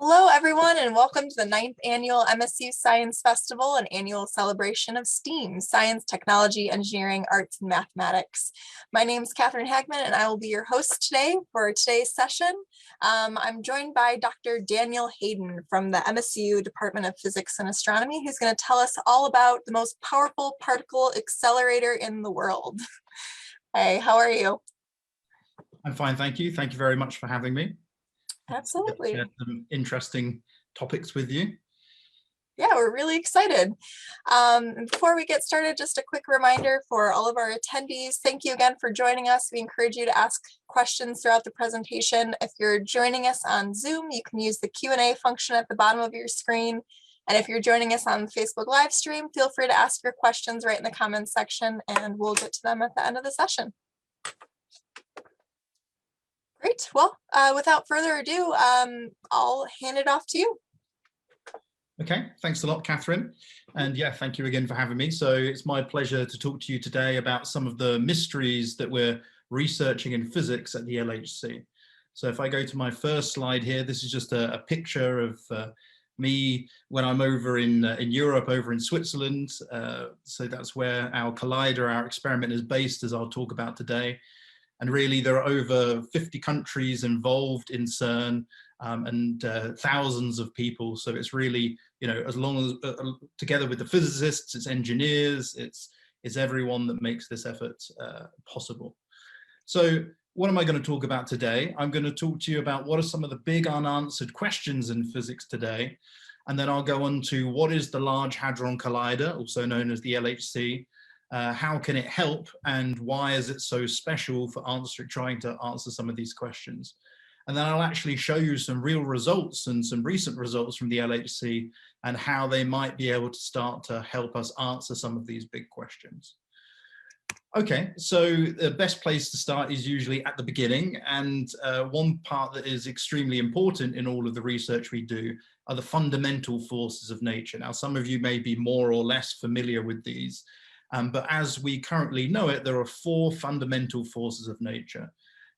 Hello, everyone, and welcome to the 9th Annual MSU Science Festival, an annual celebration of STEAM, science, technology, engineering, arts, and mathematics. My name is Katherine Hagman, and I will be your host today for today's session. I'm joined by Dr. Daniel Hayden from the MSU Department of Physics and Astronomy, who's going to tell us all about the most powerful particle accelerator in the world. Hey, how are you? I'm fine, thank you. Thank you very much for having me. Absolutely. Share some interesting topics with you. Yeah, we're really excited. Before we get started, just a quick reminder for all of our attendees. Thank you again for joining us. We encourage you to ask questions throughout the presentation. If you're joining us on Zoom, you can use the Q&A function at the bottom of your screen. And if you're joining us on Facebook live stream, feel free to ask your questions right in the comments section, and we'll get to them at the end of the session. Great. Well, without further ado, I'll hand it off to you. Okay, thanks a lot, Catherine. And yeah, thank you again for having me. So it's my pleasure to talk to you today about some of the mysteries that we're researching in physics at the LHC. So if I go to my first slide here, this is just a picture of me when I'm over in Europe, over in Switzerland. So that's where our collider, our experiment is based, as I'll talk about today. And really, there are over 50 countries involved in CERN and thousands of people. So it's really, you know, as long as together with the physicists, it's engineers, it's everyone that makes this effort possible. So what am I going to talk about today? I'm going to talk to you about what are some of the big unanswered questions in physics today. And then I'll go on to what is the Large Hadron Collider, also known as the LHC. How can it help, and why is it so special for trying to answer some of these questions? And then I'll actually show you some real results and some recent results from the LHC and how they might be able to start to help us answer some of these big questions. Okay, so the best place to start is usually at the beginning, and one part that is extremely important in all of the research we do are the fundamental forces of nature. Now, some of you may be more or less familiar with these. But as we currently know it, there are four fundamental forces of nature.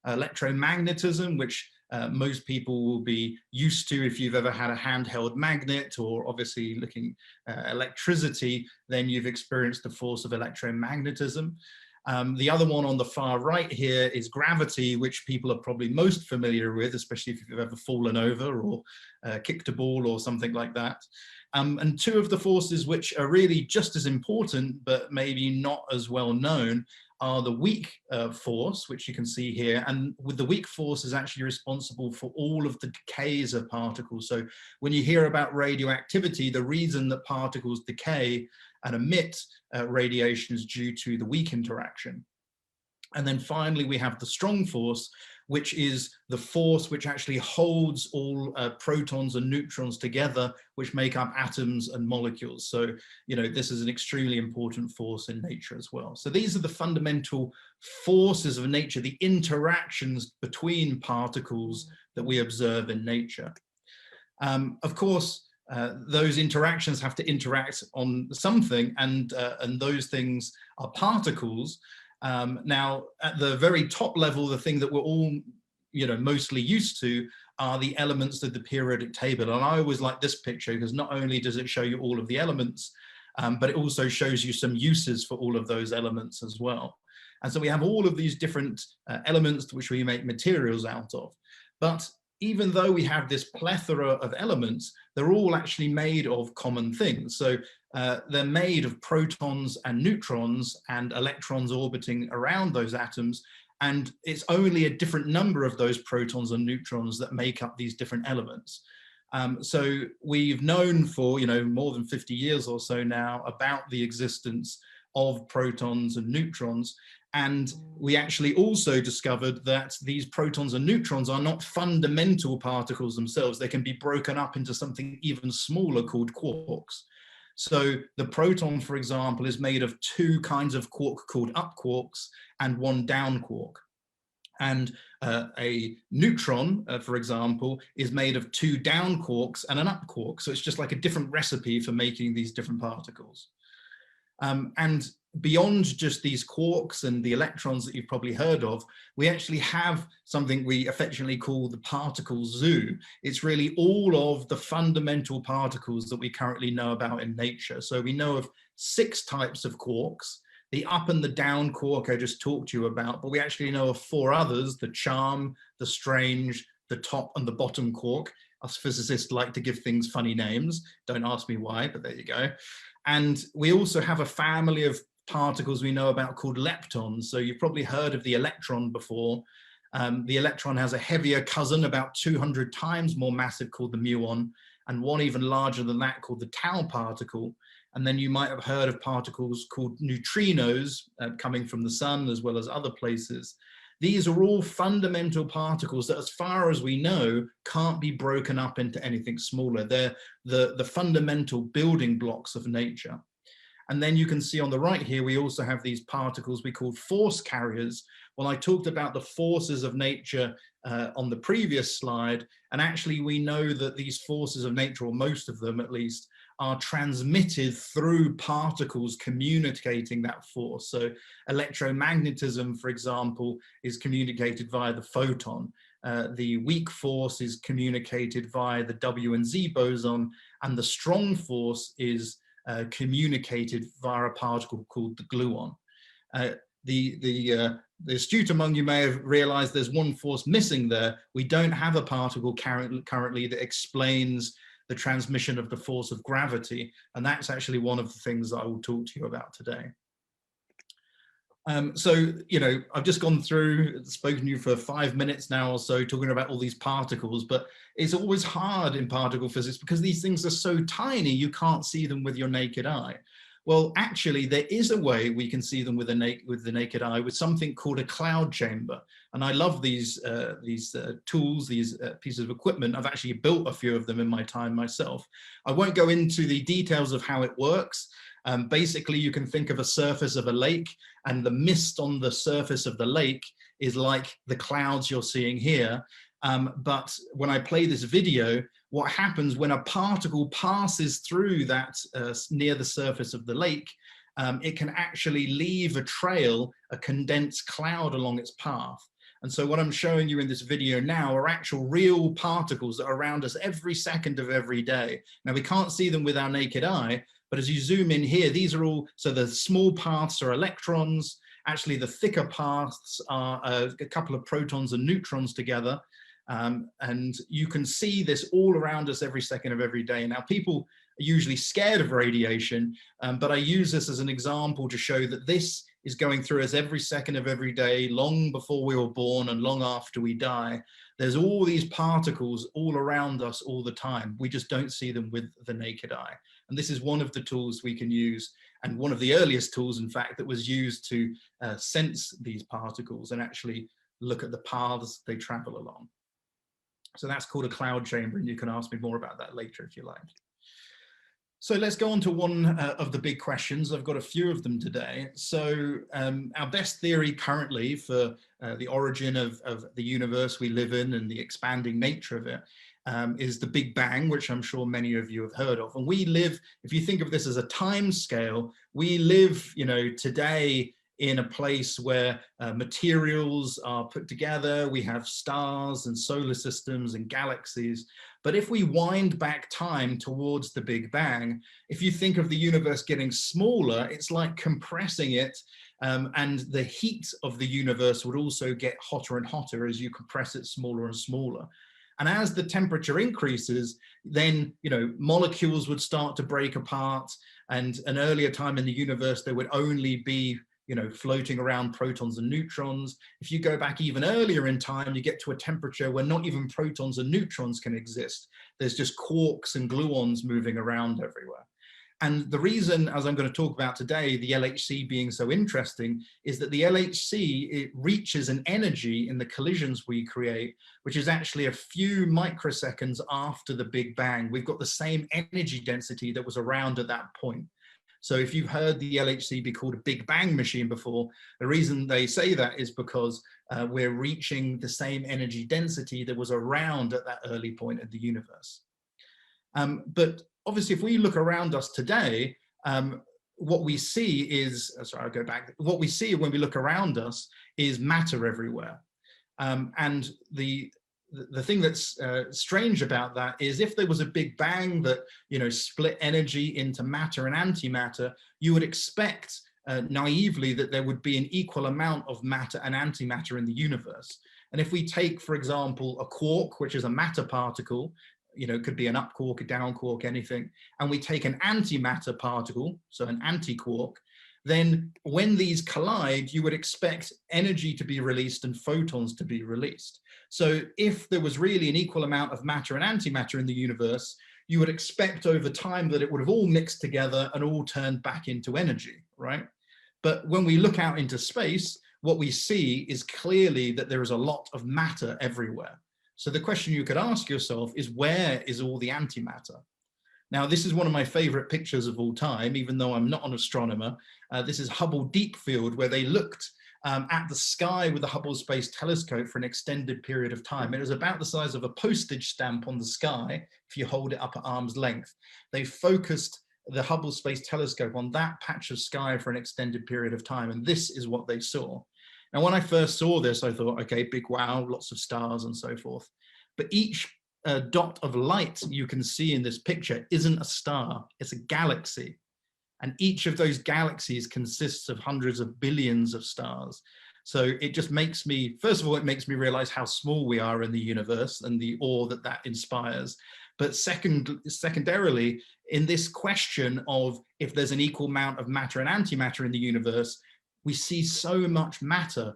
Electromagnetism, which most people will be used to if you've ever had a handheld magnet, or obviously looking at electricity, then you've experienced the force of electromagnetism. The other one on the far right here is gravity, which people are probably most familiar with, especially if you've ever fallen over or kicked a ball or something like that. And two of the forces which are really just as important, but maybe not as well known, are the weak force, which you can see here. And with the weak force is actually responsible for all of the decays of particles. So when you hear about radioactivity, the reason that particles decay and emit radiation is due to the weak interaction. And then finally, we have the strong force, which is the force which actually holds all protons and neutrons together, which make up atoms and molecules. So, you know, this is an extremely important force in nature as well. So these are the fundamental forces of nature, the interactions between particles that we observe in nature. Of course, those interactions have to interact on something, and those things are particles. Now, at the very top level, the thing that we're all, you know, mostly used to are the elements of the periodic table. And I always like this picture because not only does it show you all of the elements, but it also shows you some uses for all of those elements as well. And so we have all of these different elements which we make materials out of. But even though we have this plethora of elements, they're all actually made of common things. So they're made of protons and neutrons and electrons orbiting around those atoms. And it's only a different number of those protons and neutrons that make up these different elements. So we've known for, you know, more than 50 years or so now about the existence of protons and neutrons. And we actually also discovered that these protons and neutrons are not fundamental particles themselves. They can be broken up into something even smaller called quarks. So the proton, for example, is made of two kinds of quark called up quarks and one down quark. And a neutron, for example, is made of two down quarks and an up quark. So it's just like a different recipe for making these different particles. And beyond just these quarks and the electrons that you've probably heard of, we actually have something we affectionately call the particle zoo. It's really all of the fundamental particles that we currently know about in nature. So we know of 6 types of quarks. The up and the down quark I just talked to you about, but we actually know of 4 others: the charm, the strange, the top and the bottom quark. Us physicists like to give things funny names. Don't ask me why, but there you go. And we also have a family of particles we know about called leptons. So you've probably heard of the electron before. The electron has a heavier cousin, about 200 times more massive, called the muon, and one even larger than that called the tau particle. And then you might have heard of particles called neutrinos coming from the sun as well as other places. These are all fundamental particles that, as far as we know, can't be broken up into anything smaller. They're the fundamental building blocks of nature. And then you can see on the right here, we also have these particles we call force carriers. Well, I talked about the forces of nature on the previous slide, and actually we know that these forces of nature, or most of them at least, are transmitted through particles communicating that force. So electromagnetism, for example, is communicated via the photon. The weak force is communicated via the W and Z boson, and the strong force is communicated via a particle called the gluon. The astute among you may have realized there's one force missing there. We don't have a particle currently that explains the transmission of the force of gravity, and that's actually one of the things that I will talk to you about today. So, you know, I've just gone through, spoken to you for 5 minutes now or so, talking about all these particles, but it's always hard in particle physics because these things are so tiny, you can't see them with your naked eye. Well, actually, there is a way we can see them with the naked eye, with something called a cloud chamber. And I love these tools, these pieces of equipment. I've actually built a few of them in my time myself. I won't go into the details of how it works. Basically, you can think of a surface of a lake, and the mist on the surface of the lake is like the clouds you're seeing here. But when I play this video, what happens when a particle passes through that near the surface of the lake, it can actually leave a trail, a condensed cloud along its path. And so what I'm showing you in this video now are actual real particles that are around us every second of every day. Now, we can't see them with our naked eye, but as you zoom in here, these are all, so the small paths are electrons. Actually, the thicker paths are a couple of protons and neutrons together. And you can see this all around us every second of every day. Now, people are usually scared of radiation, but I use this as an example to show that this is going through us every second of every day, long before we were born and long after we die. There's all these particles all around us all the time. We just don't see them with the naked eye. And this is one of the tools we can use, and one of the earliest tools, in fact, that was used to sense these particles and actually look at the paths they travel along. So that's called a cloud chamber, and you can ask me more about that later if you like. So let's go on to one of the big questions. I've got a few of them today. So our best theory currently for the origin of the universe we live in and the expanding nature of it is the Big Bang, which I'm sure many of you have heard of. And we live, if you think of this as a time scale, we live, you know, today in a place where materials are put together. We have stars and solar systems and galaxies. But if we wind back time towards the Big Bang, if you think of the universe getting smaller, it's like compressing it, and the heat of the universe would also get hotter and hotter as you compress it smaller and smaller. And as the temperature increases, then, you know, molecules would start to break apart, and an earlier time in the universe, there would only be, you know, floating around protons and neutrons. If you go back even earlier in time, you get to a temperature where not even protons and neutrons can exist. There's just quarks and gluons moving around everywhere. And the reason, as I'm going to talk about today, the LHC being so interesting, is that the LHC, it reaches an energy in the collisions we create, which is actually a few microseconds after the Big Bang. We've got the same energy density that was around at that point. So if you've heard the LHC be called a Big Bang machine before, the reason they say that is because we're reaching the same energy density that was around at that early point of the universe. But obviously, if we look around us today, what we see is, sorry, I'll go back. What we see when we look around us is matter everywhere. And the thing that's strange about that is if there was a big bang that, split energy into matter and antimatter, you would expect naively that there would be an equal amount of matter and antimatter in the universe. And if we take, for example, a quark, which is a matter particle, it could be an up quark, a down quark, anything, and we take an antimatter particle, so an antiquark, then when these collide, you would expect energy to be released and photons to be released. So if there was really an equal amount of matter and antimatter in the universe, you would expect over time that it would have all mixed together and all turned back into energy, right? But when we look out into space, what we see is clearly that there is a lot of matter everywhere. So the question you could ask yourself is, where is all the antimatter? Now, this is one of my favorite pictures of all time, even though I'm not an astronomer. This is Hubble Deep Field, where they looked at the sky with the Hubble Space Telescope for an extended period of time. It was about the size of a postage stamp on the sky, if you hold it up at arm's length. They focused the Hubble Space Telescope on that patch of sky for an extended period of time, and this is what they saw. Now, when I first saw this, I thought, okay, big wow, lots of stars and so forth. But each dot of light you can see in this picture isn't a star, it's a galaxy. And each of those galaxies consists of hundreds of billions of stars. So it just makes me, first of all, it makes me realize how small we are in the universe and the awe that that inspires. But secondarily, in this question of if there's an equal amount of matter and antimatter in the universe, we see so much matter.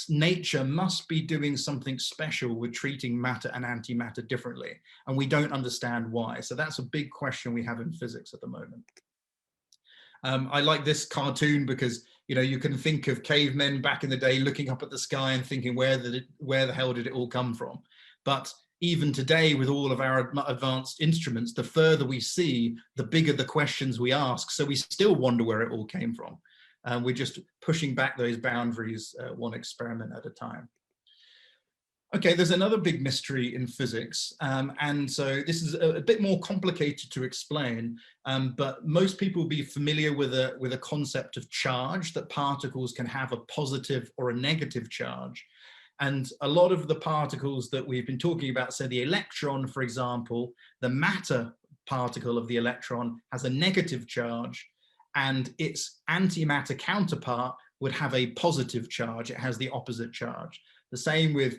Nature must be doing something special with treating matter and antimatter differently, and we don't understand why. So that's a big question we have in physics at the moment. I like this cartoon because you can think of cavemen back in the day looking up at the sky and thinking, where the hell did it all come from? But even today, with all of our advanced instruments, the further we see, the bigger the questions we ask. So we still wonder where it all came from. We're just pushing back those boundaries one experiment at a time. Okay, there's another big mystery in physics, and so this is a bit more complicated to explain, but most people will be familiar with a concept of charge, that particles can have a positive or a negative charge. And a lot of the particles that we've been talking about, so the electron, for example, the matter particle of the electron has a negative charge, and its antimatter counterpart would have a positive charge. It has the opposite charge. The same with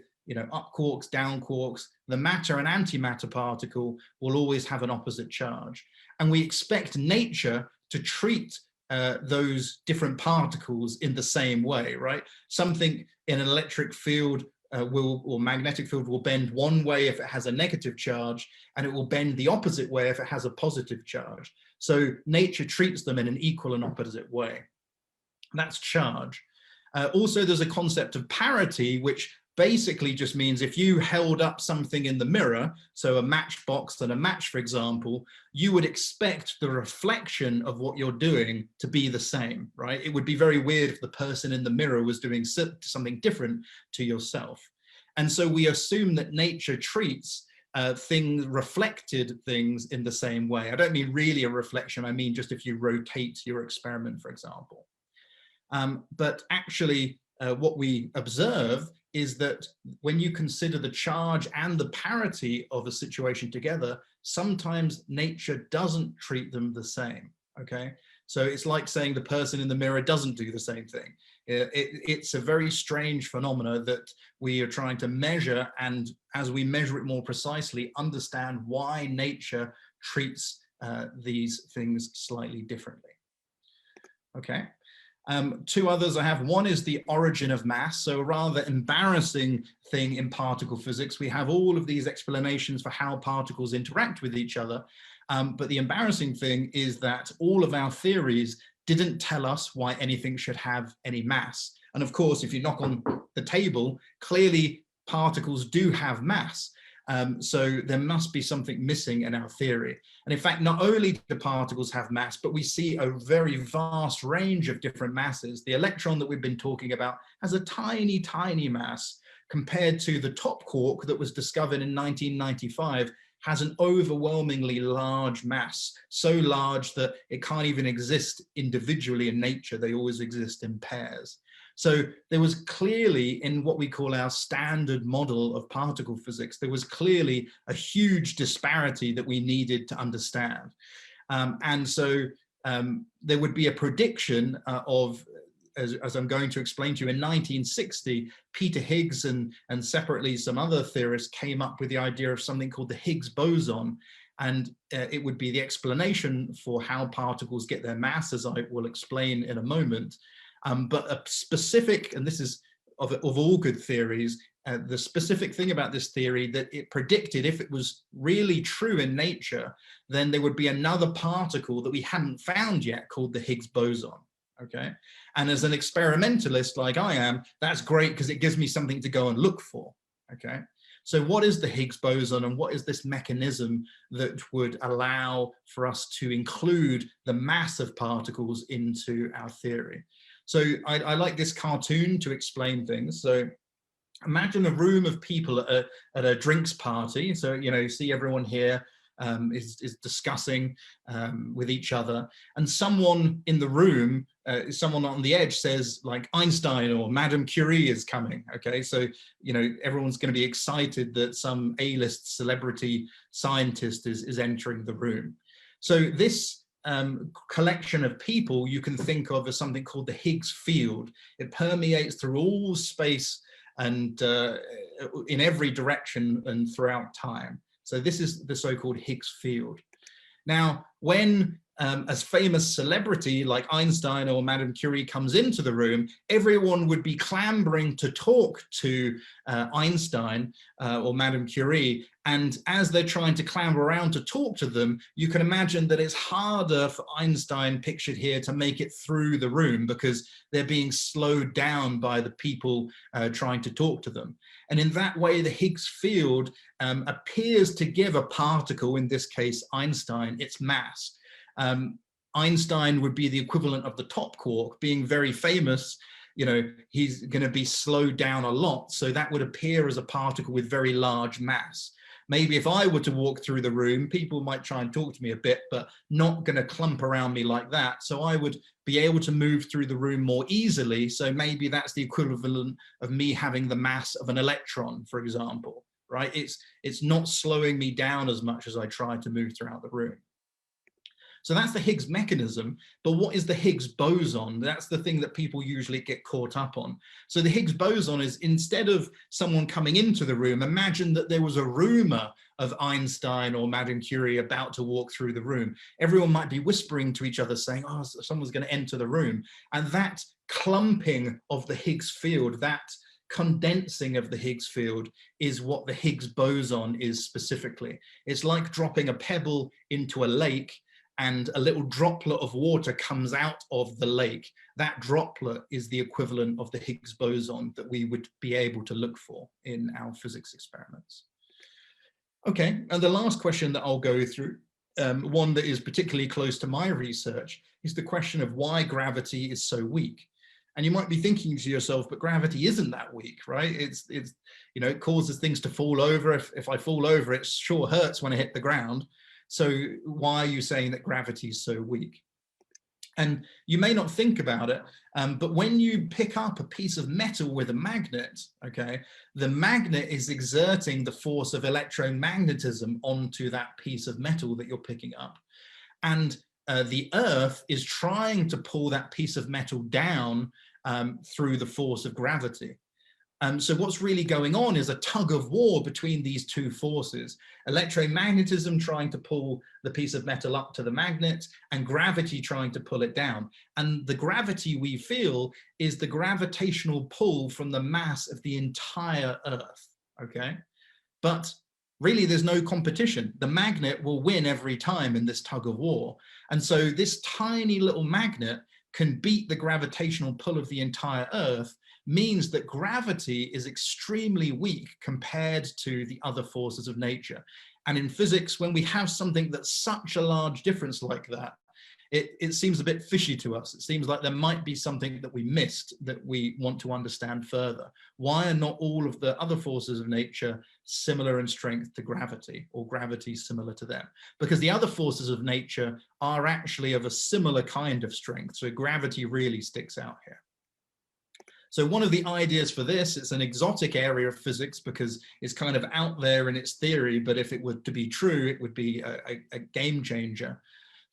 up quarks, down quarks. The matter and antimatter particle will always have an opposite charge. And we expect nature to treat those different particles in the same way, right? Something in an electric field or magnetic field will bend one way if it has a negative charge, and it will bend the opposite way if it has a positive charge. So nature treats them in an equal and opposite way. That's charge. Also, there's a concept of parity, which basically just means if you held up something in the mirror, so a matchbox and a match, for example, you would expect the reflection of what you're doing to be the same, right? It would be very weird if the person in the mirror was doing something different to yourself. And so we assume that nature treats reflected things in the same way. I don't mean really a reflection, I mean just if you rotate your experiment, for example. But actually, what we observe is that when you consider the charge and the parity of a situation together, sometimes nature doesn't treat them the same, okay? So it's like saying the person in the mirror doesn't do the same thing. It's a very strange phenomena that we are trying to measure, and as we measure it more precisely, understand why nature treats these things slightly differently. Okay. Two others I have. One is the origin of mass. So a rather embarrassing thing in particle physics. We have all of these explanations for how particles interact with each other. But the embarrassing thing is that all of our theories didn't tell us why anything should have any mass. And of course, if you knock on the table, clearly particles do have mass. So there must be something missing in our theory. And in fact, not only do particles have mass, but we see a very vast range of different masses. The electron that we've been talking about has a tiny, tiny mass compared to the top quark that was discovered in 1995. has an overwhelmingly large mass, so large that it can't even exist individually in nature. They always exist in pairs. So there was clearly, in what we call our standard model of particle physics, there was clearly a huge disparity that we needed to understand. And so there would be a prediction of, as I'm going to explain to you, in 1960, Peter Higgs and separately some other theorists came up with the idea of something called the Higgs Boson. And it would be the explanation for how particles get their mass, as I will explain in a moment. But a specific, and this is of all good theories, the specific thing about this theory that it predicted, if it was really true in nature, then there would be another particle that we hadn't found yet called the Higgs boson. Okay, and as an experimentalist like I am, that's great because it gives me something to go and look for. Okay, so what is the Higgs boson, and what is this mechanism that would allow for us to include the mass of particles into our theory? So I like this cartoon to explain things. So imagine a room of people at a drinks party. So, you see everyone here is discussing with each other, and someone in the room, someone on the edge says, like, Einstein or Madame Curie is coming. Okay, so everyone's going to be excited that some A-list celebrity scientist is entering the room. So this collection of people you can think of as something called the Higgs field. It permeates through all space and in every direction and throughout time. So this is the so-called Higgs field. Now, when a famous celebrity like Einstein or Madame Curie comes into the room, everyone would be clambering to talk to Einstein or Madame Curie. And as they're trying to clamber around to talk to them, you can imagine that it's harder for Einstein, pictured here, to make it through the room because they're being slowed down by the people trying to talk to them. And in that way, the Higgs field appears to give a particle, in this case Einstein, its mass. Einstein would be the equivalent of the top quark, being very famous. He's going to be slowed down a lot, so that would appear as a particle with very large mass. Maybe if I were to walk through the room, people might try and talk to me a bit, but not going to clump around me like that. So I would be able to move through the room more easily. So maybe that's the equivalent of me having the mass of an electron, for example, right? It's not slowing me down as much as I try to move throughout the room. So that's the Higgs mechanism, but what is the Higgs boson? That's the thing that people usually get caught up on. So the Higgs boson is, instead of someone coming into the room, imagine that there was a rumor of Einstein or Madame Curie about to walk through the room. Everyone might be whispering to each other saying, oh, someone's going to enter the room. And that clumping of the Higgs field, that condensing of the Higgs field, is what the Higgs boson is specifically. It's like dropping a pebble into a lake and a little droplet of water comes out of the lake. That droplet is the equivalent of the Higgs boson that we would be able to look for in our physics experiments. Okay, and the last question that I'll go through, one that is particularly close to my research, is the question of why gravity is so weak. And you might be thinking to yourself, but gravity isn't that weak, right? It causes things to fall over. If I fall over, it sure hurts when I hit the ground. So why are you saying that gravity is so weak? And you may not think about it, but when you pick up a piece of metal with a magnet, okay, the magnet is exerting the force of electromagnetism onto that piece of metal that you're picking up. And the Earth is trying to pull that piece of metal down through the force of gravity. So what's really going on is a tug of war between these two forces: electromagnetism trying to pull the piece of metal up to the magnet, and gravity trying to pull it down. And the gravity we feel is the gravitational pull from the mass of the entire Earth, okay? But really, there's no competition. The magnet will win every time in this tug of war. And so this tiny little magnet can beat the gravitational pull of the entire Earth, means that gravity is extremely weak compared to the other forces of nature. And in physics, when we have something that's such a large difference like that, it seems a bit fishy to us. It seems like there might be something that we missed that we want to understand further. Why are not all of the other forces of nature similar in strength to gravity, or gravity similar to them, because the other forces of nature are actually of a similar kind of strength. So gravity really sticks out here. So one of the ideas for this, it's an exotic area of physics because it's kind of out there in its theory, but if it were to be true, it would be a game changer.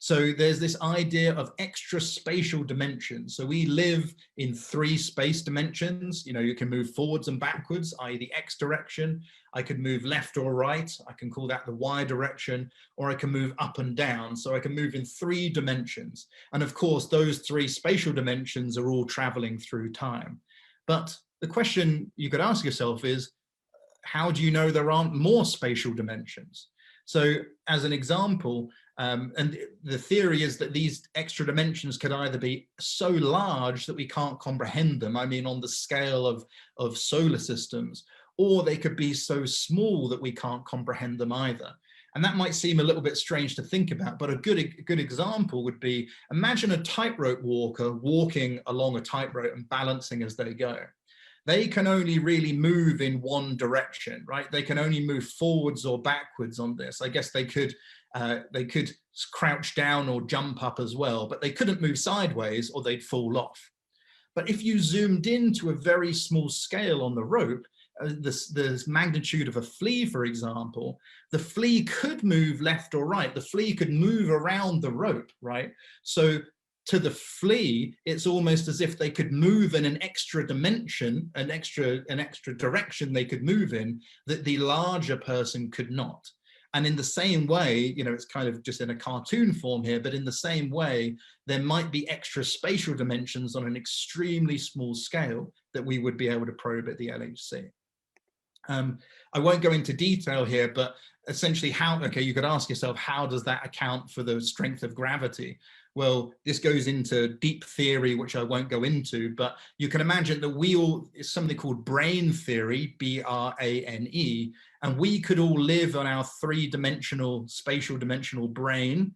So there's this idea of extra spatial dimensions. So we live in 3 space dimensions. You can move forwards and backwards, i.e. the X direction. I could move left or right. I can call that the Y direction, or I can move up and down. So I can move in 3 dimensions. And of course, those 3 spatial dimensions are all traveling through time. But the question you could ask yourself is, how do you know there aren't more spatial dimensions? So as an example, and the theory is that these extra dimensions could either be so large that we can't comprehend them, I mean on the scale of solar systems, or they could be so small that we can't comprehend them either. And that might seem a little bit strange to think about, but a good example would be, imagine a tightrope walker walking along a tightrope and balancing as they go. They can only really move in one direction, right? They can only move forwards or backwards on this. I guess they could crouch down or jump up as well, but they couldn't move sideways or they'd fall off. But if you zoomed in to a very small scale on the rope, the magnitude of a flea, for example, the flea could move left or right. The flea could move around the rope, right? So to the flea, it's almost as if they could move in an extra dimension, an extra direction they could move in that the larger person could not. And in the same way, it's kind of just in a cartoon form here, but in the same way, there might be extra spatial dimensions on an extremely small scale that we would be able to probe at the LHC. I won't go into detail here, but essentially you could ask yourself, how does that account for the strength of gravity? Well, this goes into deep theory, which I won't go into, but you can imagine that it's something called brane theory, B-R-A-N-E, and we could all live on our 3-dimensional, spatial dimensional brane,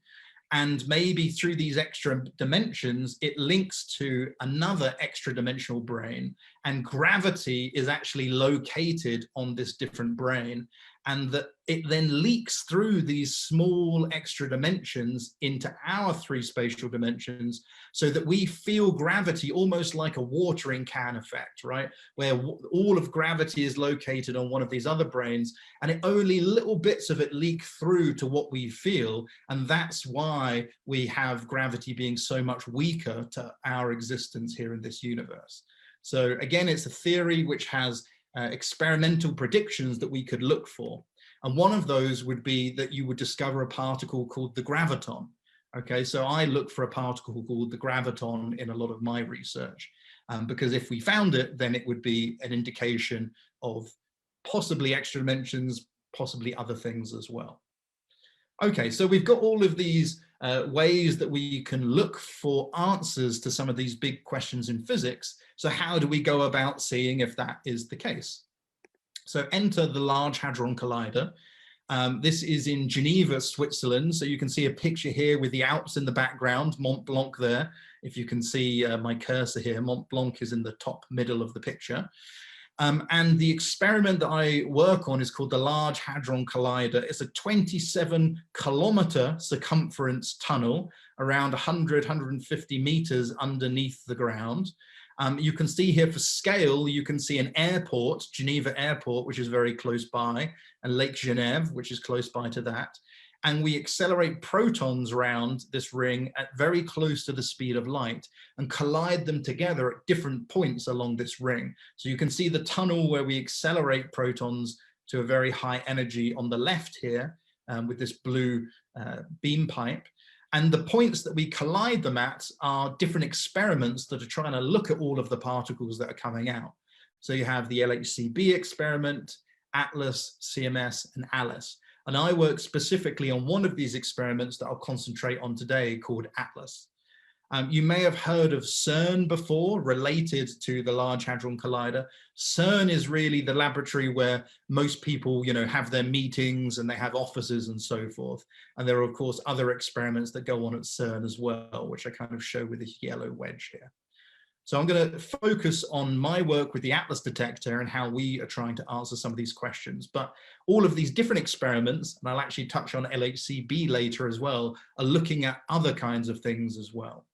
and maybe through these extra dimensions, it links to another extra dimensional brane, and gravity is actually located on this different brane, and that it then leaks through these small extra dimensions into our 3 spatial dimensions, so that we feel gravity almost like a watering can effect, right? Where all of gravity is located on one of these other branes, and only little bits of it leak through to what we feel, and that's why we have gravity being so much weaker to our existence here in this universe. So again, it's a theory which has experimental predictions that we could look for. And one of those would be that you would discover a particle called the graviton. Okay, so I look for a particle called the graviton in a lot of my research, because if we found it, then it would be an indication of possibly extra dimensions, possibly other things as well. Okay, so we've got all of these ways that we can look for answers to some of these big questions in physics. So how do we go about seeing if that is the case? So enter the Large Hadron Collider. This is in Geneva, Switzerland. So you can see a picture here with the Alps in the background, Mont Blanc there. If you can see my cursor here, Mont Blanc is in the top middle of the picture. And the experiment that I work on is called the Large Hadron Collider. It's a 27-kilometer circumference tunnel around 150 meters underneath the ground. You can see here for scale, you can see an airport, Geneva Airport, which is very close by, and Lake Genève, which is close by to that. And we accelerate protons around this ring at very close to the speed of light and collide them together at different points along this ring. So you can see the tunnel where we accelerate protons to a very high energy on the left here with this blue beam pipe. And the points that we collide them at are different experiments that are trying to look at all of the particles that are coming out. So you have the LHCb experiment, ATLAS, CMS, and ALICE. And I work specifically on one of these experiments that I'll concentrate on today called ATLAS. You may have heard of CERN before, related to the Large Hadron Collider. CERN is really the laboratory where most people, have their meetings and they have offices and so forth. And there are, of course, other experiments that go on at CERN as well, which I kind of show with this yellow wedge here. So I'm going to focus on my work with the Atlas detector and how we are trying to answer some of these questions. But all of these different experiments, and I'll actually touch on LHCb later as well, are looking at other kinds of things as well.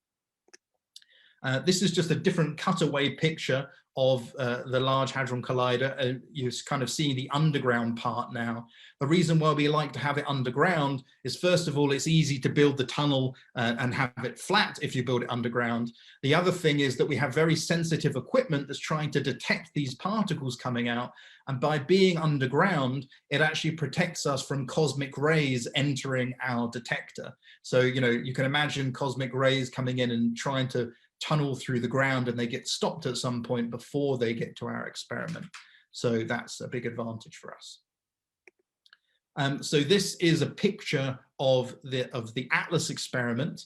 This is just a different cutaway picture of the Large Hadron Collider. You're kind of seeing the underground part now. The reason why we like to have it underground is, first of all, it's easy to build the tunnel and have it flat if you build it underground. The other thing is that we have very sensitive equipment that's trying to detect these particles coming out. And by being underground, it actually protects us from cosmic rays entering our detector. So, you know, you can imagine cosmic rays coming in and trying to tunnel through the ground, and they get stopped at some point before they get to our experiment. So that's a big advantage for us. So this is a picture of the Atlas experiment.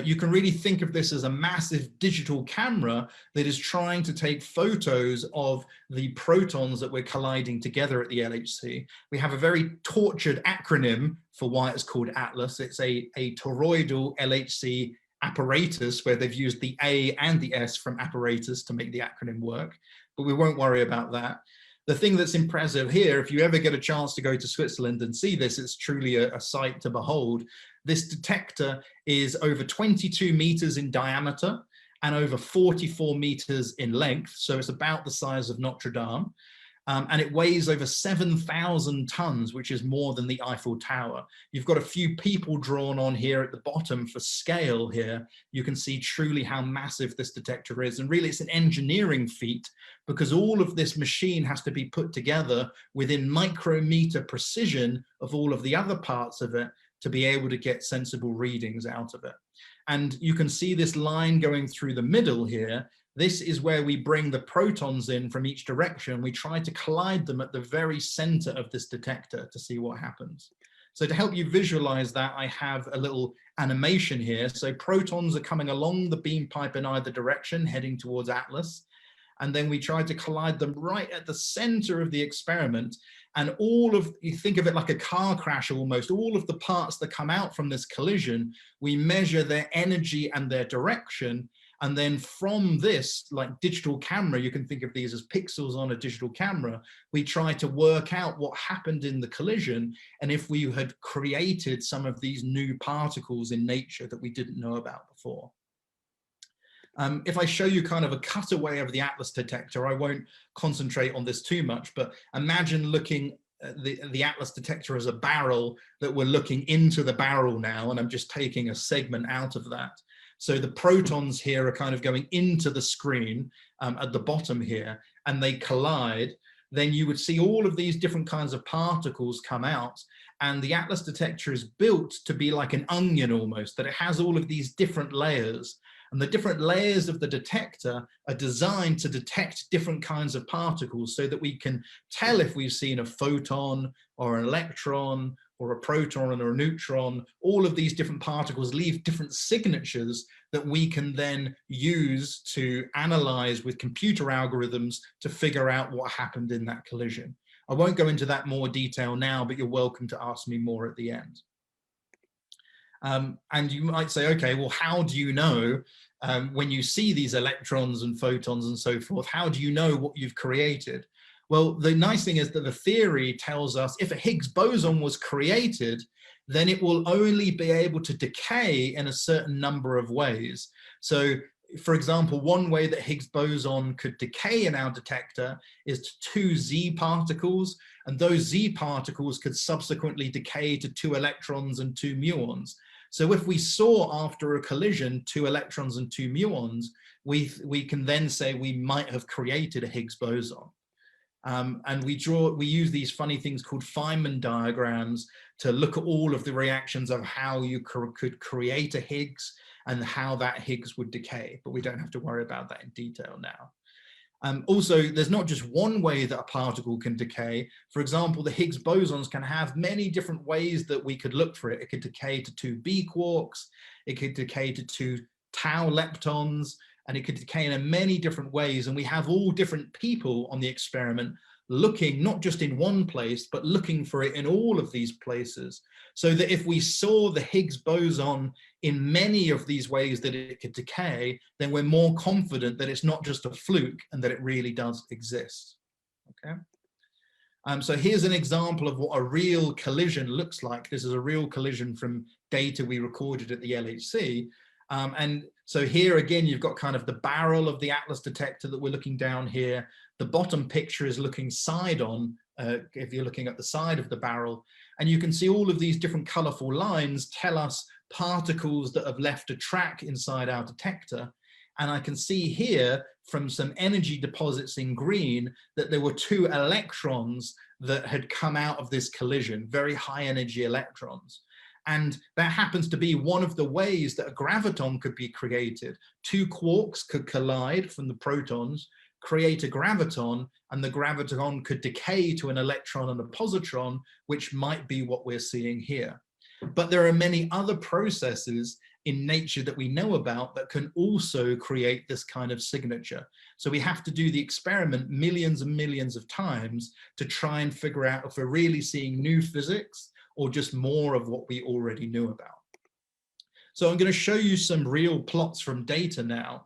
You can really think of this as a massive digital camera that is trying to take photos of the protons that we're colliding together at the LHC. We have a very tortured acronym for why it's called Atlas. It's a toroidal LHC apparatus, where they've used the A and the S from apparatus to make the acronym work, but we won't worry about that. The thing that's impressive here, if you ever get a chance to go to Switzerland and see this, it's truly a sight to behold. This detector is over 22 meters in diameter and over 44 meters in length, so it's about the size of Notre Dame. And it weighs over 7,000 tons, which is more than the Eiffel Tower. You've got a few people drawn on here at the bottom for scale here. You can see truly how massive this detector is. And really, it's an engineering feat, because all of this machine has to be put together within micrometer precision of all of the other parts of it to be able to get sensible readings out of it. And you can see this line going through the middle here. This is where we bring the protons in from each direction. We try to collide them at the very center of this detector to see what happens. So to help you visualize that, I have a little animation here. So protons are coming along the beam pipe in either direction, heading towards Atlas. And then we try to collide them right at the center of the experiment. And you think of it like a car crash almost, all of the parts that come out from this collision, we measure their energy and their direction. And then from this, like digital camera, you can think of these as pixels on a digital camera, we try to work out what happened in the collision and if we had created some of these new particles in nature that we didn't know about before. If I show you kind of a cutaway of the Atlas detector, I won't concentrate on this too much, but imagine looking at the Atlas detector as a barrel that we're looking into the barrel now, and I'm just taking a segment out of that. So the protons here are kind of going into the screen at the bottom here, and they collide. Then you would see all of these different kinds of particles come out. And the Atlas detector is built to be like an onion almost, that it has all of these different layers. And the different layers of the detector are designed to detect different kinds of particles so that we can tell if we've seen a photon or an electron or a proton or a neutron. All of these different particles leave different signatures that we can then use to analyze with computer algorithms to figure out what happened in that collision. I won't go into that more detail now, but you're welcome to ask me more at the end. And you might say, okay, well, how do you know when you see these electrons and photons and so forth, how do you know what you've created? Well, the nice thing is that the theory tells us if a Higgs boson was created, then it will only be able to decay in a certain number of ways. So, for example, one way that Higgs boson could decay in our detector is to 2 Z particles, and those Z particles could subsequently decay to 2 electrons and 2 muons. So if we saw after a collision 2 electrons and 2 muons, we can then say we might have created a Higgs boson. And we use these funny things called Feynman diagrams to look at all of the reactions of how you could create a Higgs and how that Higgs would decay, but we don't have to worry about that in detail now. Also, there's not just one way that a particle can decay. For example, the Higgs bosons can have many different ways that we could look for it. It could decay to 2 B quarks, it could decay to 2 tau leptons, and it could decay in many different ways. And we have all different people on the experiment looking not just in one place, but looking for it in all of these places, so that if we saw the Higgs boson in many of these ways that it could decay, then we're more confident that it's not just a fluke and that it really does exist. Okay. So here's an example of what a real collision looks like. This is a real collision from data we recorded at the LHC. And so here again, you've got kind of the barrel of the Atlas detector that we're looking down here. The bottom picture is looking side on, if you're looking at the side of the barrel. And you can see all of these different colorful lines tell us particles that have left a track inside our detector. And I can see here from some energy deposits in green that there were 2 electrons that had come out of this collision, very high energy electrons. And that happens to be one of the ways that a graviton could be created. 2 quarks could collide from the protons, create a graviton, and the graviton could decay to an electron and a positron, which might be what we're seeing here. But there are many other processes in nature that we know about that can also create this kind of signature. So we have to do the experiment millions and millions of times to try and figure out if we're really seeing new physics or just more of what we already knew about. So I'm going to show you some real plots from data now,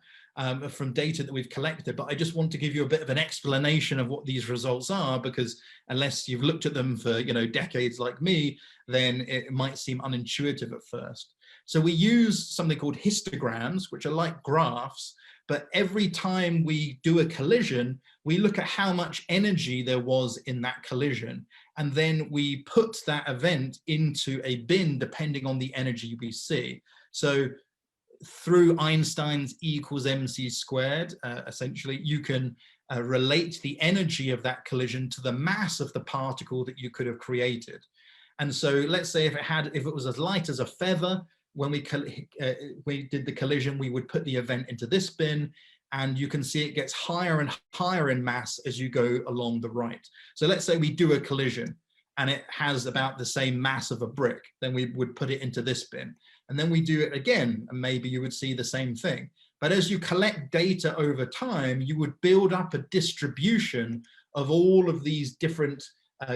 from data that we've collected, but I just want to give you a bit of an explanation of what these results are, because unless you've looked at them for decades like me, then it might seem unintuitive at first. So we use something called histograms, which are like graphs, but every time we do a collision, we look at how much energy there was in that collision, and then we put that event into a bin depending on the energy we see. So through Einstein's E equals mc squared, essentially, you can relate the energy of that collision to the mass of the particle that you could have created. And so let's say if it was as light as a feather, when we did the collision, we would put the event into this bin, and you can see it gets higher and higher in mass as you go along the right. So let's say we do a collision and it has about the same mass of a brick, then we would put it into this bin. And then we do it again, and maybe you would see the same thing. But as you collect data over time, you would build up a distribution of all of these different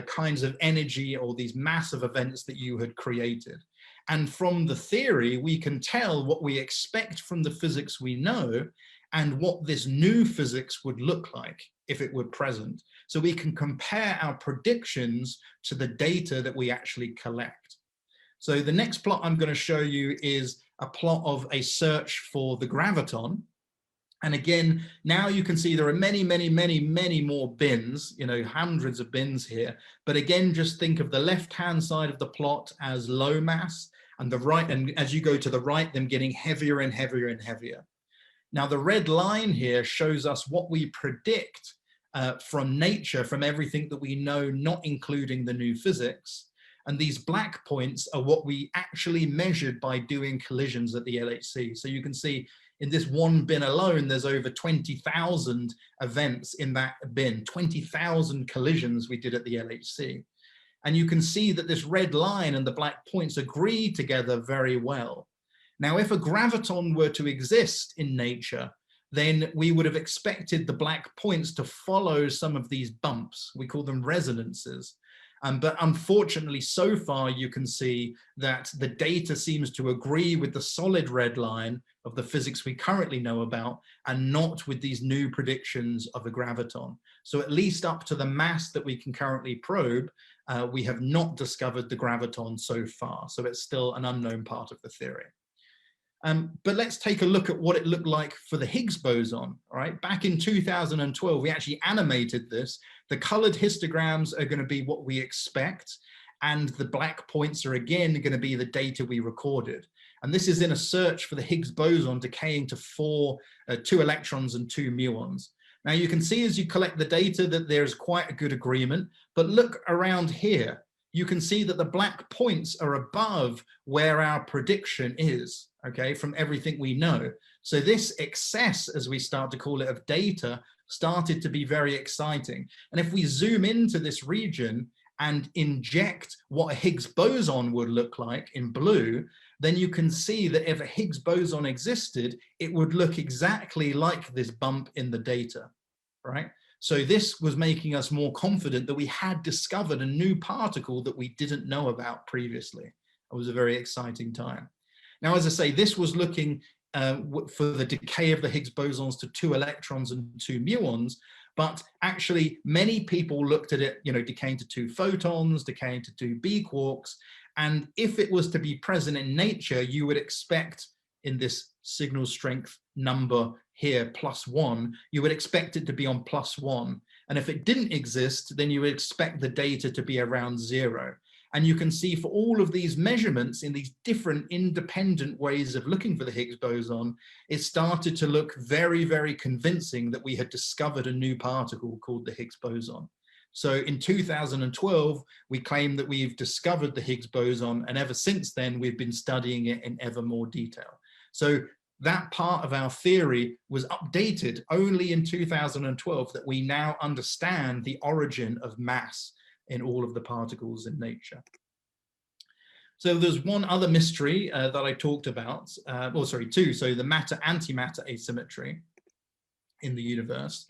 kinds of energy or these massive events that you had created. And from the theory, we can tell what we expect from the physics we know and what this new physics would look like if it were present. So we can compare our predictions to the data that we actually collect. So the next plot I'm going to show you is a plot of a search for the graviton. And again, now you can see there are many, many, many, many more bins, hundreds of bins here. But again, just think of the left-hand side of the plot as low mass, and the right, and as you go to the right, them getting heavier and heavier and heavier. Now, the red line here shows us what we predict from nature, from everything that we know, not including the new physics. And these black points are what we actually measured by doing collisions at the LHC. So you can see in this one bin alone, there's over 20,000 events in that bin, 20,000 collisions we did at the LHC. And you can see that this red line and the black points agree together very well. Now, if a graviton were to exist in nature, then we would have expected the black points to follow some of these bumps. We call them resonances. But unfortunately, so far, you can see that the data seems to agree with the solid red line of the physics we currently know about, and not with these new predictions of a graviton. So at least up to the mass that we can currently probe, we have not discovered the graviton so far. So it's still an unknown part of the theory. But let's take a look at what it looked like for the Higgs boson. All right, back in 2012, we actually animated this. The colored histograms are going to be what we expect, and the black points are again going to be the data we recorded. And this is in a search for the Higgs boson decaying to 2 electrons and 2 muons. Now you can see as you collect the data that there's quite a good agreement, but look around here. You can see that the black points are above where our prediction is, okay, from everything we know. So this excess, as we start to call it, of data started to be very exciting. And if we zoom into this region and inject what a Higgs boson would look like in blue, then you can see that if a Higgs boson existed, it would look exactly like this bump in the data, right? So this was making us more confident that we had discovered a new particle that we didn't know about previously. It was a very exciting time. Now, as I say, this was looking for the decay of the Higgs bosons to 2 electrons and 2 muons, but actually many people looked at it, decaying to 2 photons, decaying to 2 B quarks, and if it was to be present in nature, you would expect in this signal strength number here, +1, you would expect it to be on +1. And if it didn't exist, then you would expect the data to be around 0. And you can see for all of these measurements in these different independent ways of looking for the Higgs boson, it started to look very, very convincing that we had discovered a new particle called the Higgs boson. So in 2012, we claim that we've discovered the Higgs boson, and ever since then, we've been studying it in ever more detail. So that part of our theory was updated only in 2012, that we now understand the origin of mass in all of the particles in nature. So there's one other mystery that I talked about, two. So the matter-antimatter asymmetry in the universe.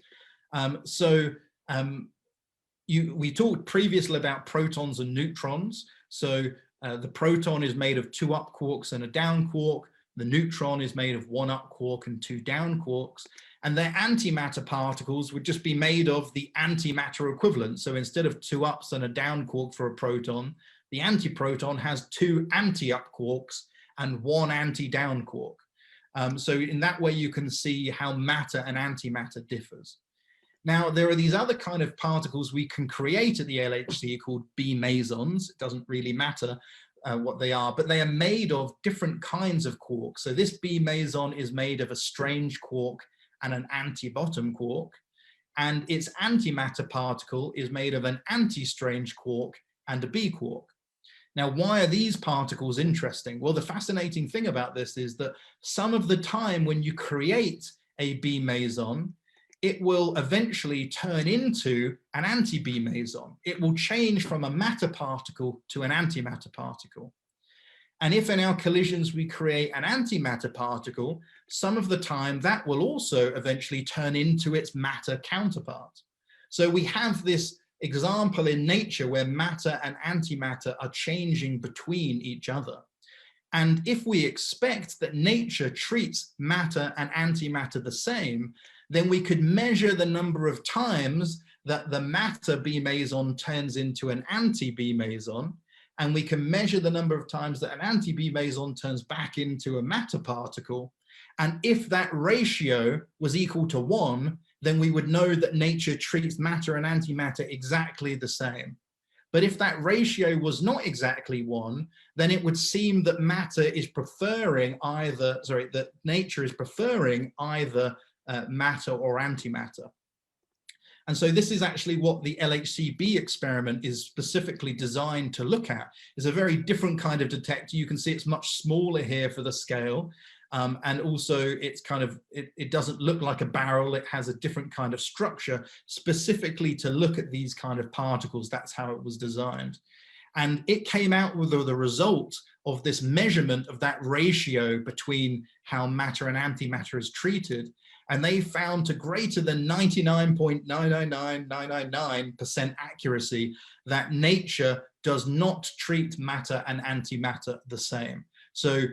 We talked previously about protons and neutrons. So the proton is made of 2 up quarks and a down quark. The neutron is made of 1 up quark and 2 down quarks. And their antimatter particles would just be made of the antimatter equivalent. So instead of 2 ups and a down quark for a proton, the antiproton has 2 anti-up quarks and 1 anti-down quark. So in that way, you can see how matter and antimatter differs. Now, there are these other kind of particles we can create at the LHC called B mesons. It doesn't really matter what they are, but they are made of different kinds of quarks. So this B meson is made of a strange quark and an anti-bottom quark, and its antimatter particle is made of an anti-strange quark and a B quark. Now, why are these particles interesting? Well, the fascinating thing about this is that some of the time when you create a B meson, it will eventually turn into an anti-B meson. It will change from a matter particle to an antimatter particle. And if in our collisions we create an antimatter particle, some of the time that will also eventually turn into its matter counterpart. So we have this example in nature where matter and antimatter are changing between each other. And if we expect that nature treats matter and antimatter the same, then we could measure the number of times that the matter B meson turns into an anti-B meson, and we can measure the number of times that an anti-B meson turns back into a matter particle. And if that ratio was equal to 1, then we would know that nature treats matter and antimatter exactly the same. But if that ratio was not exactly 1, then it would seem that matter is preferring either, that nature is preferring either matter or antimatter. And so this is actually what the LHCb experiment is specifically designed to look at. It's a very different kind of detector. You can see it's much smaller here for the scale. And also it's kind of, it doesn't look like a barrel. It has a different kind of structure specifically to look at these kind of particles. That's how it was designed. And it came out with the result of this measurement of that ratio between how matter and antimatter is treated. And they found to greater than 99.999999% accuracy that nature does not treat matter and antimatter the same. So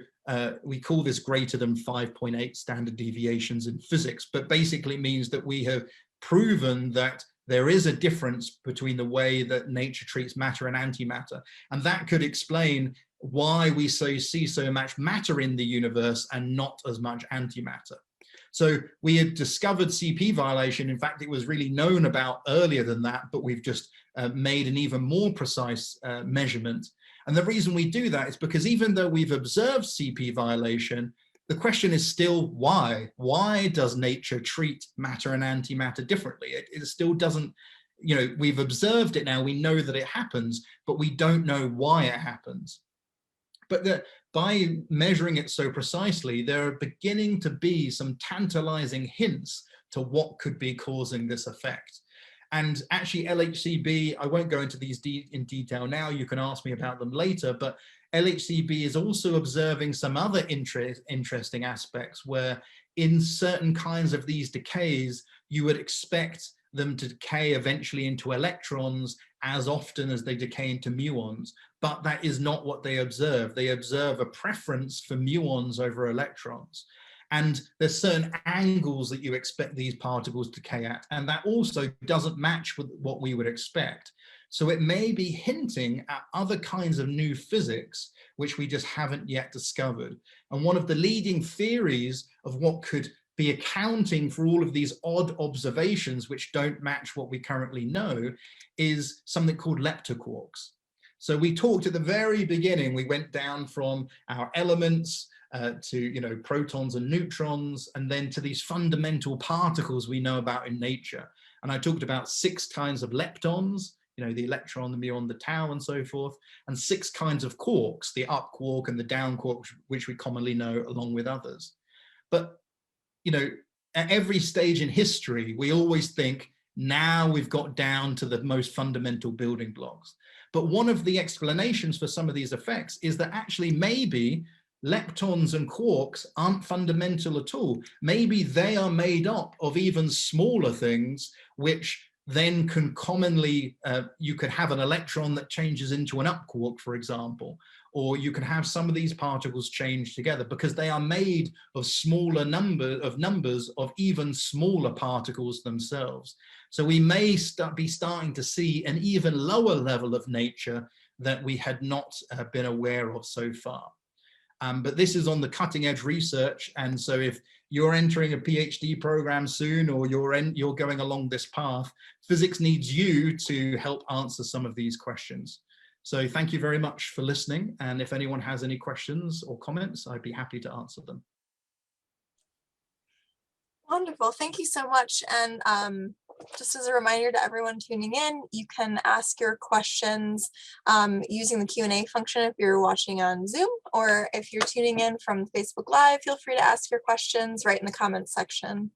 we call this greater than 5.8 standard deviations in physics, but basically means that we have proven that there is a difference between the way that nature treats matter and antimatter. And that could explain why we see so much matter in the universe and not as much antimatter. So we had discovered CP violation. In fact, it was really known about earlier than that, but we've just made an even more precise measurement. And the reason we do that is because even though we've observed CP violation, the question is still why? Why does nature treat matter and antimatter differently? It still doesn't, we've observed it now, we know that it happens, but we don't know why it happens. But by measuring it so precisely, there are beginning to be some tantalizing hints to what could be causing this effect. And actually LHCb, I won't go into these in detail now, you can ask me about them later, but LHCb is also observing some other interesting aspects where in certain kinds of these decays, you would expect them to decay eventually into electrons as often as they decay into muons, but that is not what they observe. They observe a preference for muons over electrons. And there's certain angles that you expect these particles to decay at, and that also doesn't match with what we would expect. So it may be hinting at other kinds of new physics, which we just haven't yet discovered. And one of the leading theories of what could be accounting for all of these odd observations which don't match what we currently know is something called leptoquarks. So we talked at the very beginning, we went down from our elements to protons and neutrons, and then to these fundamental particles we know about in nature. And I talked about 6 kinds of leptons, the electron, the muon, the tau, and so forth, and 6 kinds of quarks, the up quark and the down quark, which we commonly know along with others. But at every stage in history, we always think, now we've got down to the most fundamental building blocks. But one of the explanations for some of these effects is that actually maybe leptons and quarks aren't fundamental at all. Maybe they are made up of even smaller things, which then can commonly, you could have an electron that changes into an up quark, for example, or you can have some of these particles change together because they are made of smaller numbers of even smaller particles themselves. So we may be starting to see an even lower level of nature that we had not been aware of so far. But this is on the cutting edge research. And so if you're entering a PhD program soon, or you're going along this path, physics needs you to help answer some of these questions. So thank you very much for listening. And if anyone has any questions or comments, I'd be happy to answer them. Wonderful. Thank you so much. And just as a reminder to everyone tuning in, you can ask your questions using the Q&A function if you're watching on Zoom, or if you're tuning in from Facebook Live, feel free to ask your questions right in the comments section.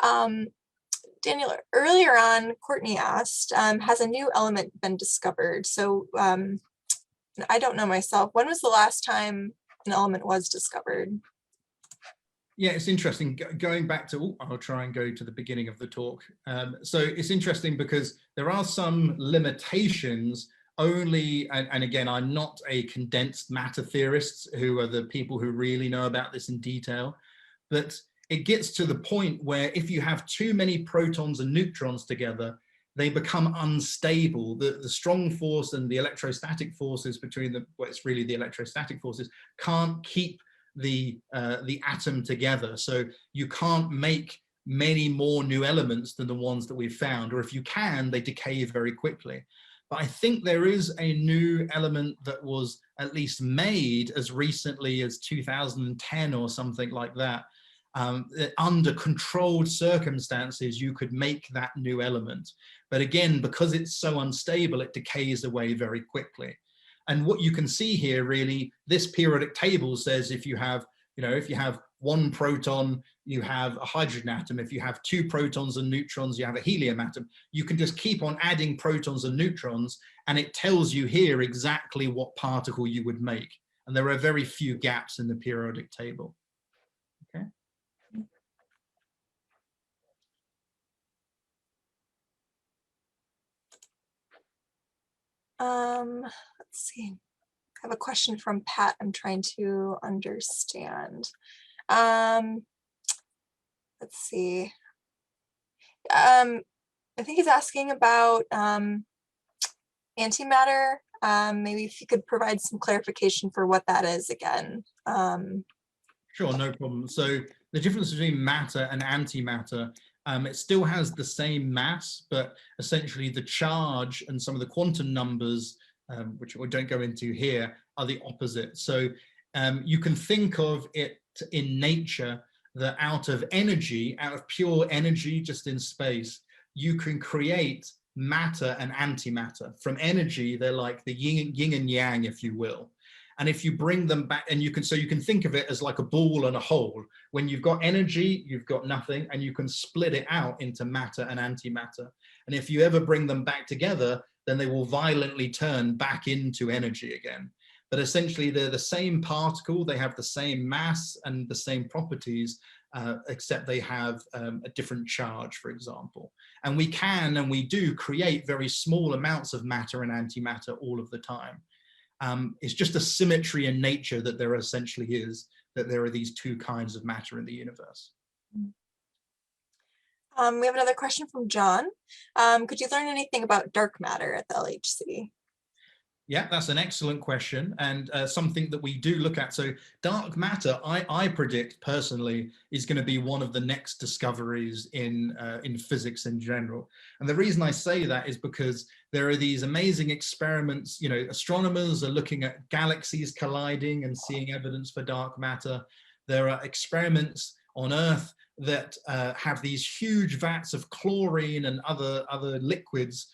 Daniel, earlier on, Courtney asked, has a new element been discovered? So I don't know myself. When was the last time an element was discovered? Yeah, it's interesting. Going back to, I'll try and go to the beginning of the talk. So it's interesting because there are some limitations only, and again, I'm not a condensed matter theorist, who are the people who really know about this in detail, but it gets to the point where if you have too many protons and neutrons together, they become unstable. The strong force and the electrostatic forces between them, well, it's really the electrostatic forces, can't keep the atom together. So you can't make many more new elements than the ones that we've found, or if you can, they decay very quickly. But I think there is a new element that was at least made as recently as 2010 or something like that. Under controlled circumstances, you could make that new element. But again, because it's so unstable, it decays away very quickly. And what you can see here, really, this periodic table says if you have, if you have 1 proton, you have a hydrogen atom. If you have 2 protons and neutrons, you have a helium atom. You can just keep on adding protons and neutrons, and it tells you here exactly what particle you would make. And there are very few gaps in the periodic table. Okay. Let's see. I have a question from Pat I'm trying to understand. Let's see. I think he's asking about antimatter. Maybe if you could provide some clarification for what that is again. Sure, no problem. So the difference between matter and antimatter, it still has the same mass, but essentially the charge and some of the quantum numbers, which we don't go into here, are the opposite. So you can think of it in nature that out of energy, out of pure energy just in space, you can create matter and antimatter. From energy, they're like the yin and yang, if you will. And if you bring them back, and you can think of it as like a ball and a hole. When you've got energy, you've got nothing, and you can split it out into matter and antimatter. And if you ever bring them back together, then they will violently turn back into energy again. But essentially, they're the same particle, they have the same mass and the same properties, except they have a different charge, for example. And we can, and we do, create very small amounts of matter and antimatter all of the time. It's just a symmetry in nature that there essentially is, that there are these two kinds of matter in the universe. We have another question from John. Could you learn anything about dark matter at the LHC? Yeah, that's an excellent question, and something that we do look at. So dark matter, I predict personally, is going to be one of the next discoveries in physics in general. And the reason I say that is because there are these amazing experiments. You know, astronomers are looking at galaxies colliding and seeing evidence for dark matter. There are experiments on Earth that have these huge vats of chlorine and other liquids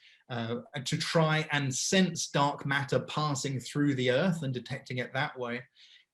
to try and sense dark matter passing through the Earth and detecting it that way.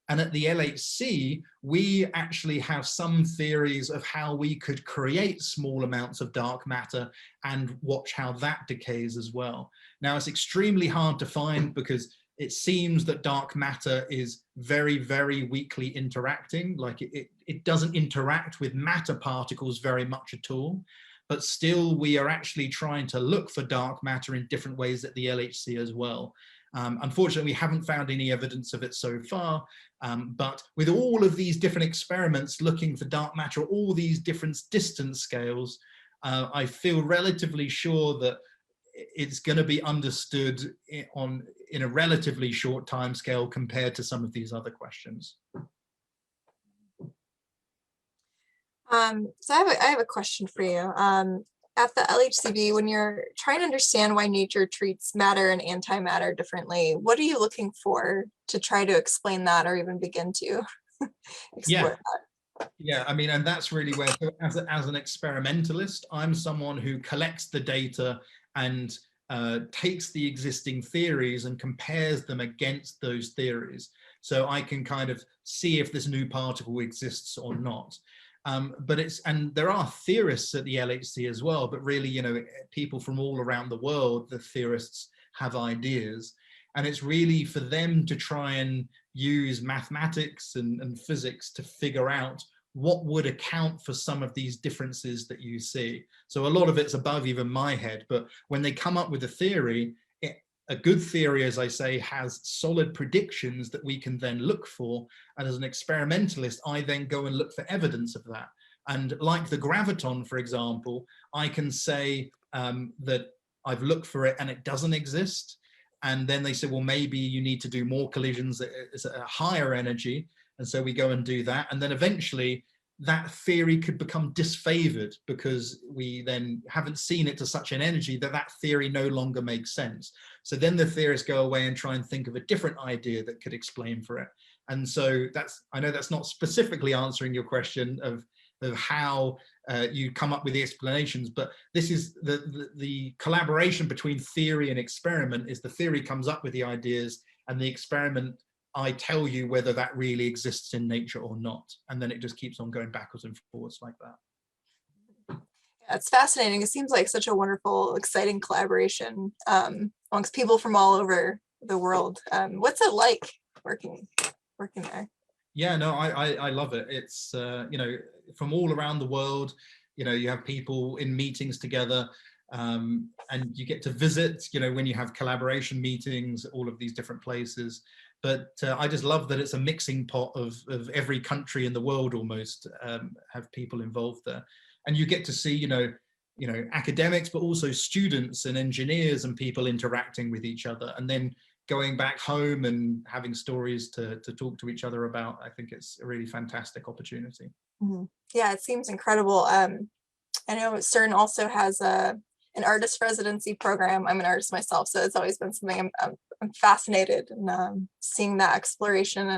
And at the LHC, we actually have some theories of how we could create small amounts of dark matter and watch how that decays as well. Now, it's extremely hard to find because it seems that dark matter is very, very weakly interacting. Like it doesn't interact with matter particles very much at all. But still, we are actually trying to look for dark matter in different ways at the LHC as well. Unfortunately, we haven't found any evidence of it so far, but with all of these different experiments looking for dark matter, all these different distance scales, I feel relatively sure that it's going to be understood in a relatively short time scale compared to some of these other questions. So I have a question for you. At the LHCb, when you're trying to understand why nature treats matter and antimatter differently, what are you looking for to try to explain that or even begin to explore that? Yeah, I mean, and that's really where, so as an experimentalist, I'm someone who collects the data and takes the existing theories and compares them against those theories. So I can kind of see if this new particle exists or not. And there are theorists at the LHC as well, but really, you know, people from all around the world, the theorists have ideas. And it's really for them to try and use mathematics and physics to figure out what would account for some of these differences that you see. So a lot of it's above even my head, but when they come up with a theory, a good theory, as I say, has solid predictions that we can then look for. And as an experimentalist, I then go and look for evidence of that. And like the graviton, for example, I can say that I've looked for it and it doesn't exist. And then they say, well, maybe you need to do more collisions at a higher energy. And so we go and do that. And then eventually that theory could become disfavored because we then haven't seen it to such an energy that that theory no longer makes sense. So then the theorists go away and try and think of a different idea that could explain for it. And so I know that's not specifically answering your question of how you come up with the explanations, but this is the collaboration between theory and experiment is the theory comes up with the ideas and the experiment, I tell you whether that really exists in nature or not. And then it just keeps on going backwards and forwards like that. Yeah, it's fascinating. It seems like such a wonderful, exciting collaboration amongst people from all over the world. What's it like working there? Yeah, no, I love it. It's, you know, from all around the world, you know, you have people in meetings together and you get to visit, you know, when you have collaboration meetings, all of these different places. But I just love that it's a mixing pot of every country in the world almost have people involved there. And you get to see, you know, academics, but also students and engineers and people interacting with each other and then going back home and having stories to talk to each other about. I think it's a really fantastic opportunity. Mm-hmm. Yeah, it seems incredible. I know CERN also has an artist residency program. I'm an artist myself, so it's always been something I'm fascinated in seeing that exploration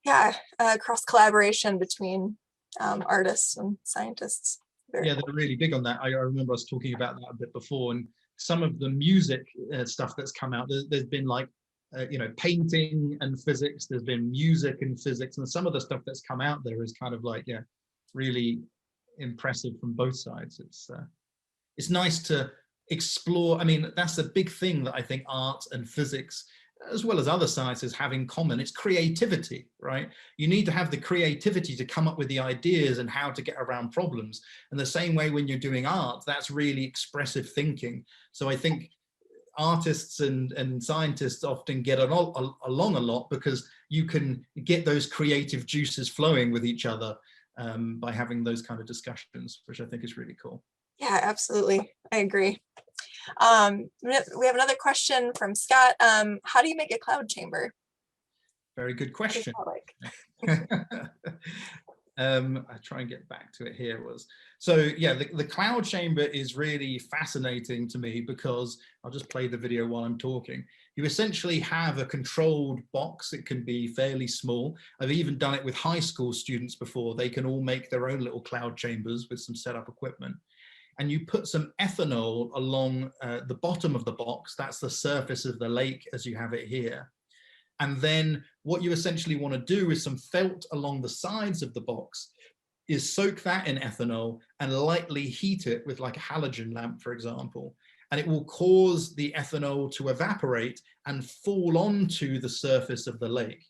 and cross collaboration between artists and scientists. Yeah, they're really big on that. I remember us talking about that a bit before, and some of the music stuff that's come out, there's been like, you know, painting and physics, there's been music and physics, and some of the stuff that's come out there is kind of like, yeah, really impressive from both sides. It's nice to explore. I mean, that's a big thing that I think art and physics as well as other sciences have in common, it's creativity, right? You need to have the creativity to come up with the ideas and how to get around problems. And the same way when you're doing art, that's really expressive thinking. So I think artists and scientists often get along a lot because you can get those creative juices flowing with each other by having those kind of discussions, which I think is really cool. Yeah, absolutely. I agree. We have another question from Scott. How do you make a cloud chamber? Very good question. I try and get back to it here. So yeah, the cloud chamber is really fascinating to me because I'll just play the video while I'm talking. You essentially have a controlled box. It can be fairly small. I've even done it with high school students before. They can all make their own little cloud chambers with some setup equipment. And you put some ethanol along the bottom of the box. That's the surface of the lake as you have it here. And then what you essentially want to do is some felt along the sides of the box is soak that in ethanol and lightly heat it with like a halogen lamp, for example. And it will cause the ethanol to evaporate and fall onto the surface of the lake.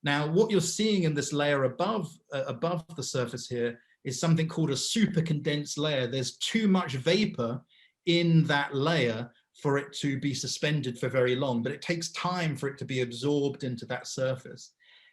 Now, what you're seeing in this layer above the surface here is something called a super condensed layer. There's too much vapor in that layer for it to be suspended for very long, but it takes time for it to be absorbed into that surface.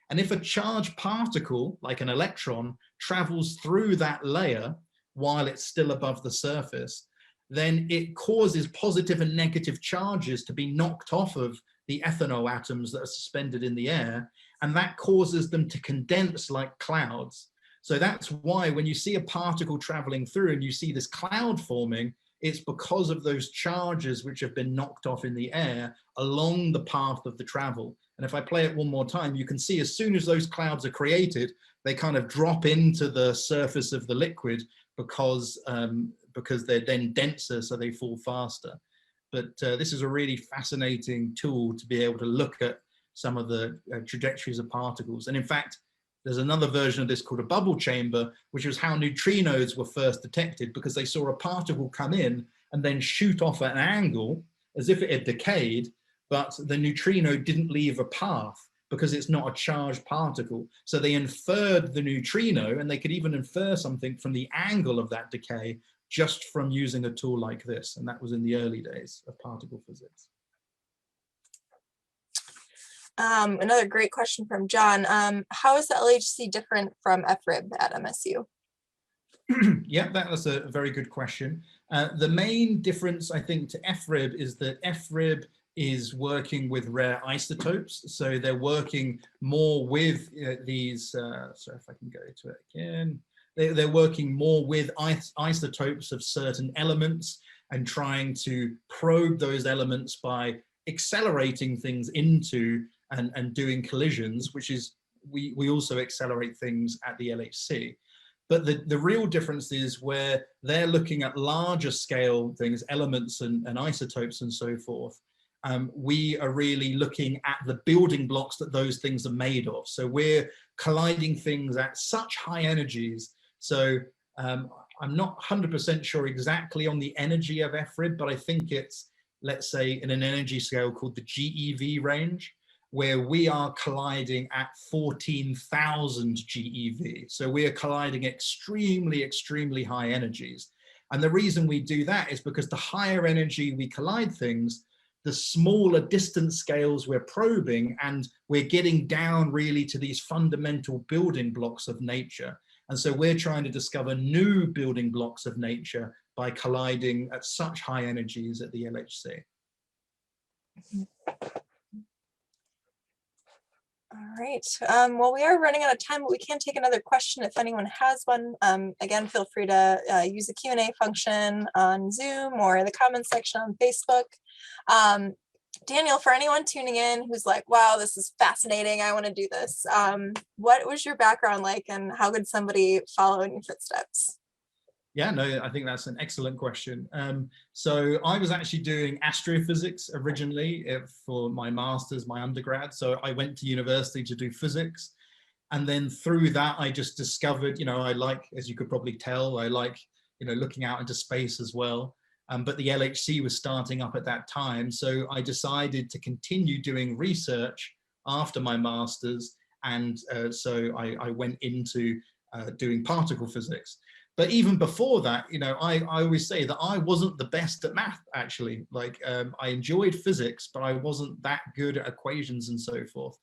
And if a charged particle, like an electron, travels through that layer while it's still above the surface, then it causes positive and negative charges to be knocked off of the ethanol atoms that are suspended in the air, and that causes them to condense like clouds. So that's why when you see a particle traveling through and you see this cloud forming, it's because of those charges which have been knocked off in the air along the path of the travel. And if I play it one more time, you can see as soon as those clouds are created, they kind of drop into the surface of the liquid because they're then denser, so they fall faster. But this is a really fascinating tool to be able to look at some of the trajectories of particles. And in fact, there's another version of this called a bubble chamber, which was how neutrinos were first detected, because they saw a particle come in and then shoot off at an angle as if it had decayed, but the neutrino didn't leave a path because it's not a charged particle. So they inferred the neutrino, and they could even infer something from the angle of that decay just from using a tool like this. And that was in the early days of particle physics. Another great question from John. How is the LHC different from FRIB at MSU? Yeah, that was a very good question. The main difference, I think, to FRIB is that FRIB is working with rare isotopes. So they're working more with these, so if I can go to it again, they're working more with isotopes of certain elements and trying to probe those elements by accelerating things into and doing collisions, which is, we also accelerate things at the LHC. But the real difference is where they're looking at larger scale things, elements and isotopes and so forth. We are really looking at the building blocks that those things are made of. So we're colliding things at such high energies. So I'm not 100% sure exactly on the energy of FRIB, but I think it's, let's say, in an energy scale called the GeV range, where we are colliding at 14,000 GeV. So we are colliding extremely, extremely high energies. And the reason we do that is because the higher energy we collide things, the smaller distance scales we're probing, and we're getting down really to these fundamental building blocks of nature. And so we're trying to discover new building blocks of nature by colliding at such high energies at the LHC. All right. Well, we are running out of time, but we can take another question if anyone has one. Again, feel free to use the Q&A function on Zoom or the comments section on Facebook. Daniel, for anyone tuning in who's like, wow, this is fascinating, I want to do this. What was your background like, and how could somebody follow in your footsteps? Yeah, no, I think that's an excellent question. So I was actually doing astrophysics originally for my master's, my undergrad. So I went to university to do physics. And then through that, I just discovered, I like, as you could probably tell, I like, looking out into space as well. but the LHC was starting up at that time. So I decided to continue doing research after my master's. And so I went into doing particle physics. But even before that, you know, I always say that I wasn't the best at math, actually. Like, I enjoyed physics, but I wasn't that good at equations and so forth.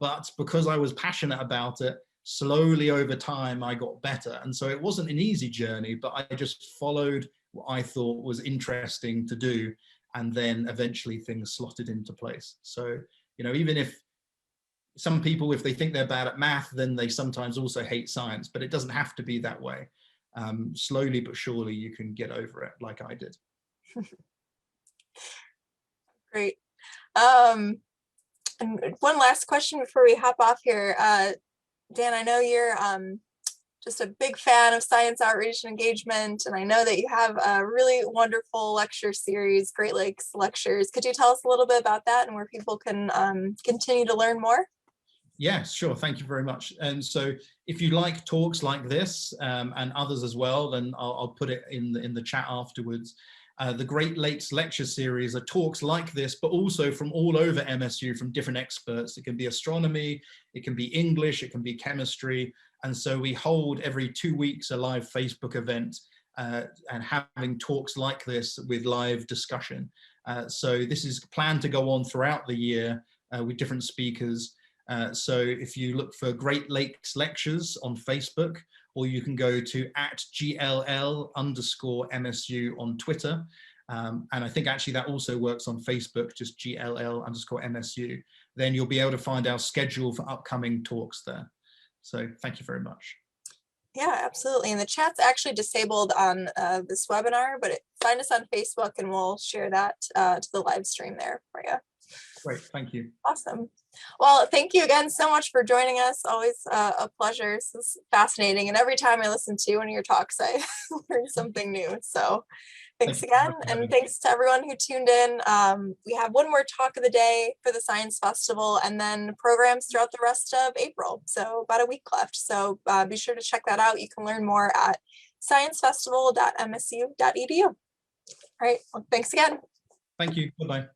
But because I was passionate about it, slowly over time, I got better. And so it wasn't an easy journey, but I just followed what I thought was interesting to do. And then eventually things slotted into place. So, you know, even if some people, if they think they're bad at math, then they sometimes also hate science, but it doesn't have to be that way. Slowly but surely you can get over it, like I did. Great. And one last question before we hop off here. Dan, I know you're just a big fan of science outreach and engagement, and I know that you have a really wonderful lecture series, Great Lakes Lectures. Could you tell us a little bit about that and where people can continue to learn more? Yes, sure. Thank you very much. And so if you like talks like this and others as well, then I'll put it in the chat afterwards. The Great Lakes Lecture Series are talks like this, but also from all over MSU, from different experts. It can be astronomy, it can be English, it can be chemistry. And so we hold every 2 weeks a live Facebook event and having talks like this with live discussion. So this is planned to go on throughout the year with different speakers. So if you look for Great Lakes Lectures on Facebook, or you can go to @GLL_MSU on Twitter. And I think actually that also works on Facebook, just GLL_MSU. Then you'll be able to find our schedule for upcoming talks there. So thank you very much. Yeah, absolutely. And the chat's actually disabled on this webinar, but find us on Facebook and we'll share that to the live stream there for you. Great, thank you. Awesome. Well, thank you again so much for joining us. Always a pleasure. This is fascinating. And every time I listen to one of your talks, I learn something new. So thanks again. And thanks to everyone who tuned in. We have one more talk of the day for the Science Festival and then programs throughout the rest of April. So about a week left. So be sure to check that out. You can learn more at sciencefestival.msu.edu. All right. Well, thanks again. Thank you. Bye-bye.